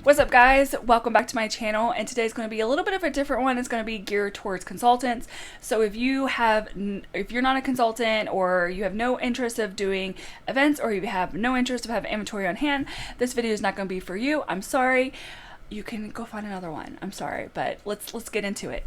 What's up, guys? Welcome back to my channel, and today's going to be a little bit of a different one. It's going to be geared towards consultants. So if you're not a consultant, or you have no interest of doing events, or you have no interest of having inventory on hand, this video is not going to be for you. I'm sorry. You can go find another one. I'm sorry, but let's get into it.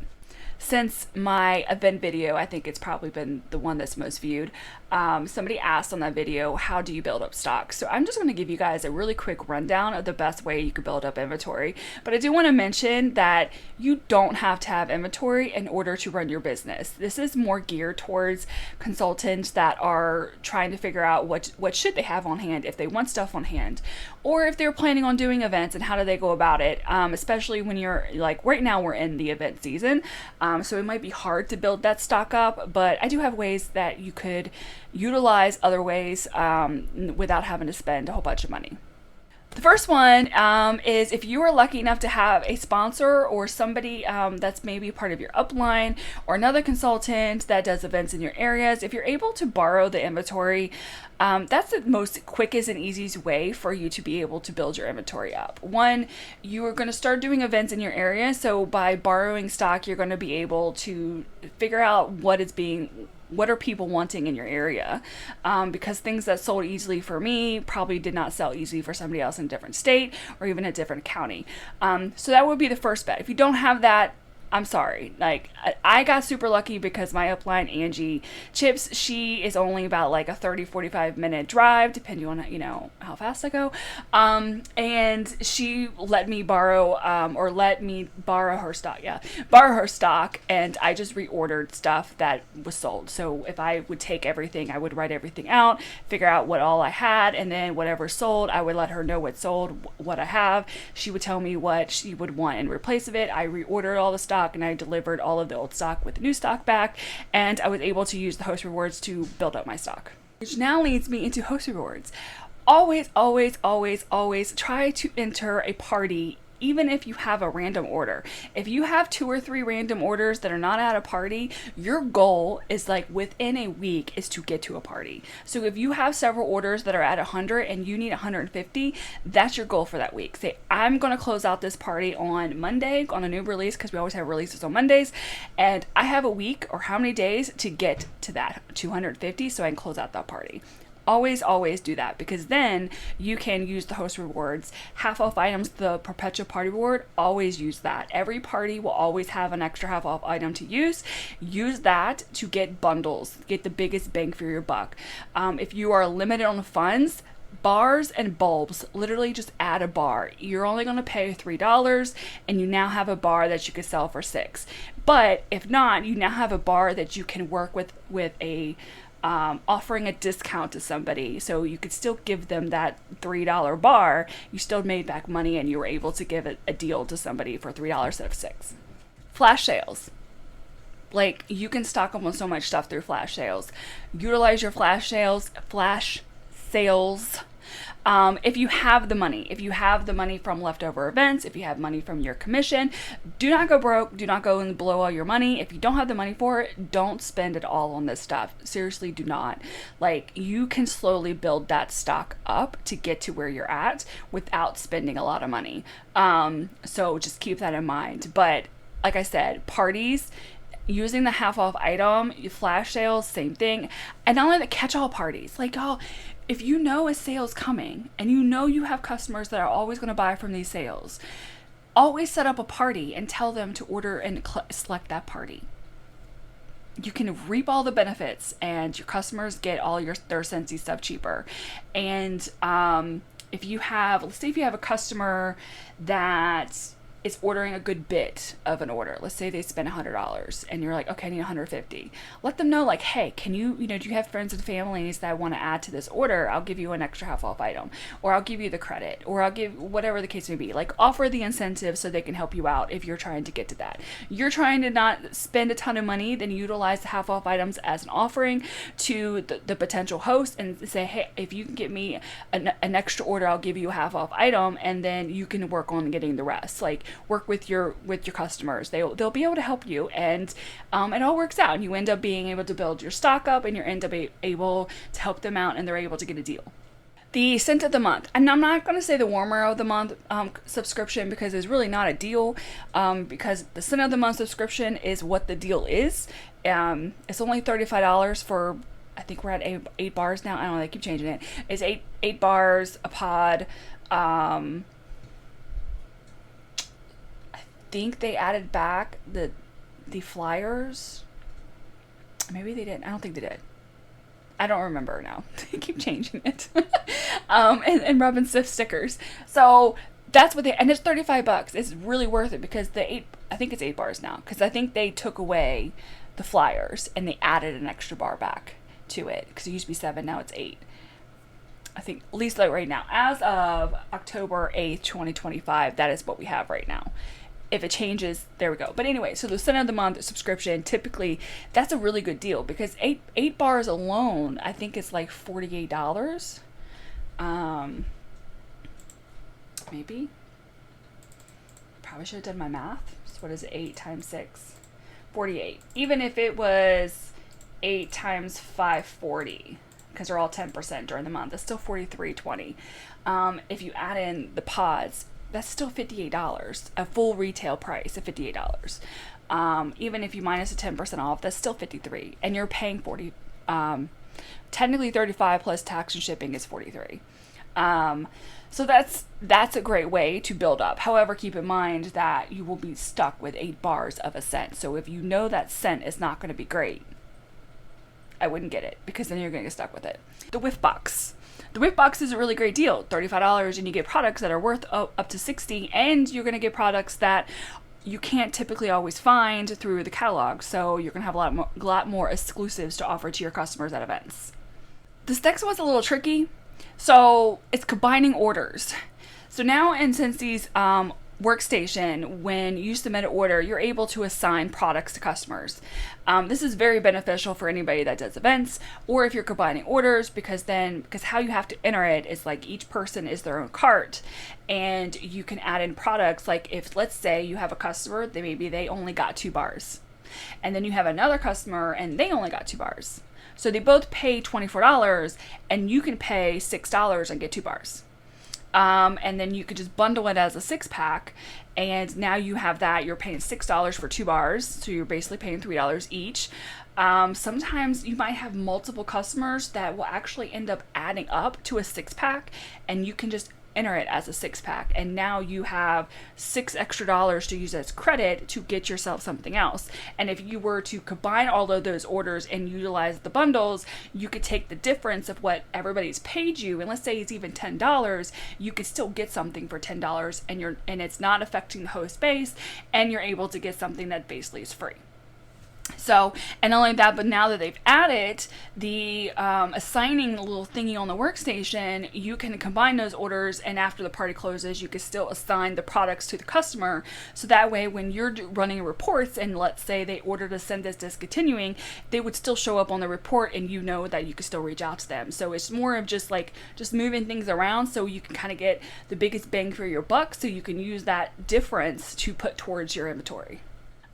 Since my event video, I think it's probably been the one that's most viewed. Somebody asked on that video, how do you build up stock? So I'm just going to give you guys a really quick rundown of the best way you could build up inventory. But I do want to mention that you don't have to have inventory in order to run your business. This is more geared towards consultants that are trying to figure out what should they have on hand if they want stuff on hand, or if they're planning on doing events and how do they go about it, especially when you're like right now we're in the event season. So it might be hard to build that stock up, but I do have ways that you could utilize other ways without having to spend a whole bunch of money. The first one is if you are lucky enough to have a sponsor or somebody that's maybe part of your upline or another consultant that does events in your areas. If you're able to borrow the inventory, that's the most quickest and easiest way for you to be able to build your inventory up. One, you are going to start doing events in your area, so by borrowing stock, you're going to be able to figure out what are people wanting in your area, because things that sold easily for me probably did not sell easily for somebody else in a different state or even a different county. So that would be the first bet. If you don't have that, I'm sorry. Like, I got super lucky because my upline, Angie Chips, she is only about like a 30-45 minute drive, depending on, how fast I go. And she let me borrow her stock. Yeah, borrow her stock. And I just reordered stuff that was sold. So if I would take everything, I would write everything out, figure out what all I had, and then whatever sold, I would let her know what sold, what I have. She would tell me what she would want in replace of it. I reordered all the stock, and I delivered all of the old stock with the new stock back, and I was able to use the host rewards to build up my stock. Which now leads me into host rewards. Always, always, always, always try to enter a party, even if you have a random order. If you have 2 or 3 random orders that are not at a party, your goal is like within a week is to get to a party. So if you have several orders that are at 100 and you need 150, that's your goal for that week. Say, I'm going to close out this party on Monday on a new release, because we always have releases on Mondays, and I have a week or how many days to get to that 250 so I can close out that party. Always, always do that, because then you can use the host rewards. Half off items, the perpetual party reward, always use that. Every party will always have an extra half off item to use. Use that to get bundles, get the biggest bang for your buck. If you are limited on funds, bars and bulbs, literally just add a bar. You're only going to pay $3 and you now have a bar that you could sell for $6. But if not, you now have a bar that you can work with a offering a discount to somebody, so you could still give them that $3 bar. You still made back money, and you were able to give a deal to somebody for $3 instead of $6. Flash sales. Like, you can stock up on so much stuff through flash sales. Utilize your flash sales. If you have the money from leftover events, if you have money from your commission, do not go broke. Do not go and blow all your money. If you don't have the money for it, don't spend it all on this stuff. Seriously, do not. Like, you can slowly build that stock up to get to where you're at without spending a lot of money. So just keep that in mind. But like I said, parties, using the half off item, flash sales, same thing. And not only the catch-all parties, like, if you know a sale's coming and you know you have customers that are always going to buy from these sales, always set up a party and tell them to order and select that party. You can reap all the benefits, and your customers get all their Scentsy stuff cheaper. And let's say if you have a customer that is ordering a good bit of an order. Let's say they spend $100 and you're like, okay, I need 150. Let them know, like, hey, can you, do you have friends and families that want to add to this order? I'll give you an extra half off item, or I'll give you the credit, or I'll give whatever the case may be. Like, offer the incentive so they can help you out if you're trying to get to that. You're trying to not spend a ton of money, then utilize the half off items as an offering to the potential host and say, hey, if you can get me an extra order, I'll give you a half off item, and then you can work on getting the rest. Like, work with your customers. They'll be able to help you, and it all works out, and you end up being able to build your stock up, and you end up able to help them out, and they're able to get a deal. The scent of the month, and I'm not going to say the warmer of the month subscription, because it's really not a deal, because the scent of the month subscription is what the deal is. It's only $35 for, I think we're at eight bars now. I don't know, they keep changing it. It's eight bars, a pod. I think they added back the flyers. Maybe they didn't. I don't think they did. I don't remember now. They keep changing it. And Rub and Stiff stickers. So that's what and it's $35. It's really worth it, because I think it's 8 bars now, because I think they took away the flyers and they added an extra bar back to it, because it used to be 7, now it's 8. I think, at least like right now, as of October 8th, 2025, that is what we have right now. If it changes, there we go. But anyway, so the scent of the month subscription, typically that's a really good deal, because eight bars alone, I think it's like $48. Maybe. Probably should have done my math. So what is it? 8 times 6, 48. Even if it was 8 times 540, because they're all 10% during the month, it's still $43.20. If you add in the pods, that's still $58, a full retail price of $58. Even if you minus the 10% off, that's still $53, and you're paying $40. Technically $35 plus tax and shipping is $43. So that's a great way to build up. However, keep in mind that you will be stuck with 8 bars of a scent. So if you know that scent is not going to be great, I wouldn't get it, because then you're going to get stuck with it. The whiff box. The whiff box is a really great deal, $35, and you get products that are worth up to $60, and you're going to get products that you can't typically always find through the catalog. So you're going to have a lot more exclusives to offer to your customers at events. This next one's a little tricky. So it's combining orders. So now in Scentsy's workstation, when you submit an order, you're able to assign products to customers. This is very beneficial for anybody that does events, or if you're combining orders, because how you have to enter it is like each person is their own cart, and you can add in products. Like if, let's say you have a customer, maybe they only got 2 bars, and then you have another customer and they only got 2 bars. So they both pay $24, and you can pay $6 and get 2 bars. And then you could just bundle it as a 6-pack, and now you have that. You're paying $6 for 2 bars, so you're basically paying $3 each. Sometimes you might have multiple customers that will actually end up adding up to a 6-pack, and you can just enter it as a 6-pack, and now you have $6 extra to use as credit to get yourself something else. And if you were to combine all of those orders and utilize the bundles, you could take the difference of what everybody's paid you, and let's say it's even $10, you could still get something for $10, and it's not affecting the host base, and you're able to get something that basically is free. So, and not only that, but now that they've added the assigning little thingy on the workstation, you can combine those orders, and after the party closes, you can still assign the products to the customer. So that way, when you're running reports, and let's say they ordered a scent that's discontinuing, they would still show up on the report, and you know that you can still reach out to them. So it's more of just moving things around, so you can kind of get the biggest bang for your buck, so you can use that difference to put towards your inventory.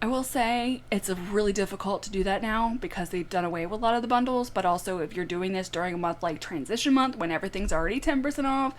I will say it's really difficult to do that now, because they've done away with a lot of the bundles, but also if you're doing this during a month like transition month, when everything's already 10% off,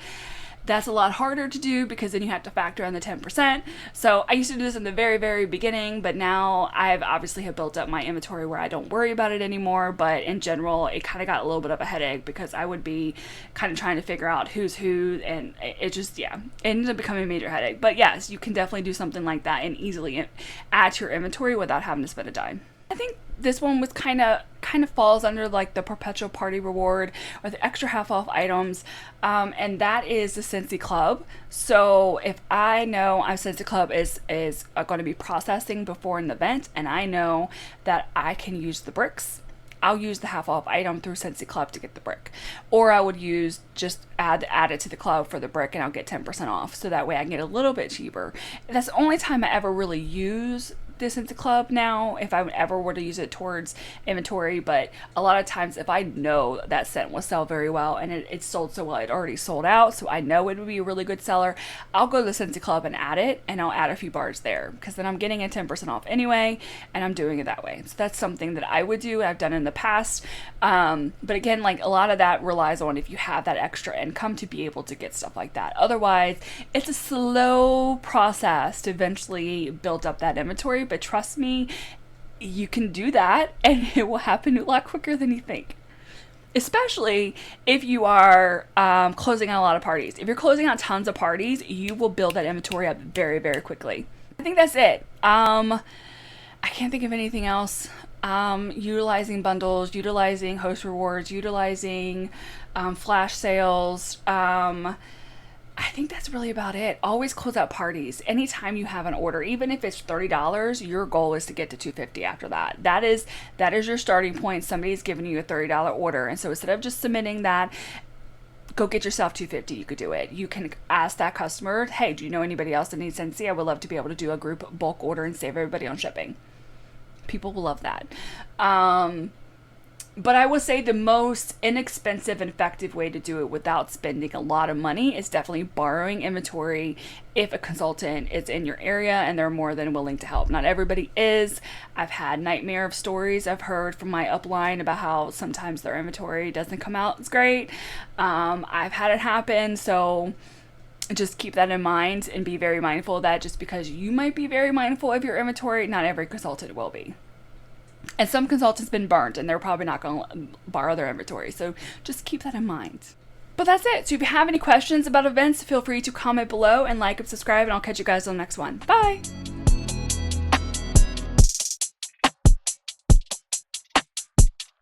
that's a lot harder to do, because then you have to factor in the 10%. So I used to do this in the very, very beginning, but now I've obviously have built up my inventory where I don't worry about it anymore. But in general, it kind of got a little bit of a headache, because I would be kind of trying to figure out who's who, and it just, it ended up becoming a major headache. But yes, you can definitely do something like that and easily add to your inventory without having to spend a dime. I think this one was kind of falls under like the perpetual party reward, or the extra half off items, and that is the Scentsy Club. So if I know Scentsy Club is going to be processing before an event, and I know that I can use the bricks, I'll use the half off item through Scentsy Club to get the brick, or I would use just add it to the club for the brick, and I'll get 10% off. So that way I can get a little bit cheaper. That's the only time I ever really use the Scentsy Club now if I ever were to use it towards inventory, but a lot of times if I know that scent will sell very well and it sold so well, it already sold out, so I know it would be a really good seller, I'll go to the Scentsy Club and add it, and I'll add a few bars there because then I'm getting a 10% off anyway, and I'm doing it that way. So that's something that I would do. I've done in the past, but again, like a lot of that relies on if you have that extra income to be able to get stuff like that. Otherwise, it's a slow process to eventually build up that inventory, but trust me, you can do that and it will happen a lot quicker than you think. Especially if you are closing out a lot of parties. If you're closing out tons of parties, you will build that inventory up very, very quickly. I think that's it. I can't think of anything else. Utilizing bundles, utilizing host rewards, utilizing flash sales. I think that's really about it. Always close out parties. Anytime you have an order, even if it's $30, your goal is to get to $250 after that. That is your starting point. Somebody's giving you a $30 order. And so instead of just submitting that, go get yourself $250. You could do it. You can ask that customer, hey, do you know anybody else that needs Scentsy? I would love to be able to do a group bulk order and save everybody on shipping. People will love that. But I would say the most inexpensive and effective way to do it without spending a lot of money is definitely borrowing inventory if a consultant is in your area and they're more than willing to help. Not everybody is. I've had nightmare of stories I've heard from my upline about how sometimes their inventory doesn't come out as great. I've had it happen, so just keep that in mind and be very mindful of that. Just because you might be very mindful of your inventory, not every consultant will be. And some consultants been burnt and they're probably not going to borrow their inventory. So just keep that in mind. But that's it. So if you have any questions about events, feel free to comment below and like and subscribe, and I'll catch you guys on the next one. Bye.